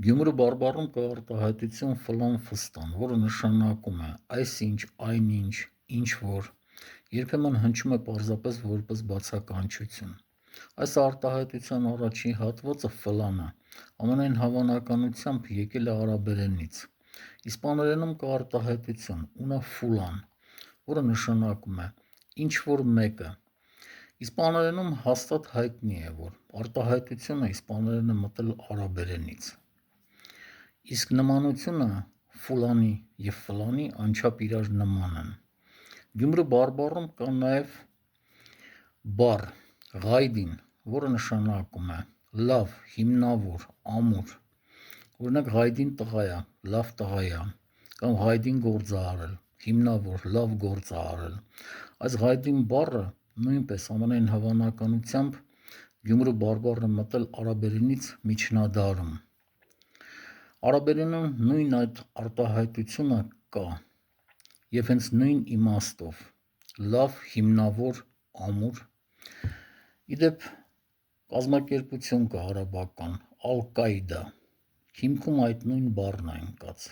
Գյումրու բարբառում կա արտահայտություն ֆլան-ֆստան, որը նշանակում է այսինչ, այնինչ, ինչ-որ, երբեմն հնչում է պարզապես որպես բացականչություն։ Այս արտահայտության առաջին հատվածը ֆլանը ամենայն հավանականությամբ եկել է արաբերենից։ Իսպաներենում կա արտահայտություն ունա ֆուլան, որը նշանակում է ինչ-որ մեկը։ Իսպաներենում հաստատ հայտնի է, որ արտահայտությունը իսպաներեն է մտել արաբերենից։ Իսկ նմանությունը ֆուլանի և ֆլանի անչափ իրար նման են։ Գյումրու բարբառում կա նաև բառ «ղայդին», որը նշանակում է լավ, հիմնավոր, ամուր։ Օրինակ ղայդին տղա է, լավ տղա է, կամ ղայդին գործ է արել, հիմնավոր, լավ գործ է արել։ Այս ղայդին բառը նույնպես ամենայն հավանականությամբ գյումրու բարբառն է մտել արաբերենից միջնադարում։ Արաբերենում նույն այդ արտահայտությունը կա և հենց նույն իմաստով՝ լավ, հիմնավոր, ամուր։ Ի դեպ, կազմակերպություն կա արաբական՝ Ալ-Կաիդա, հիմքում այդ նույն բառն է ընկած։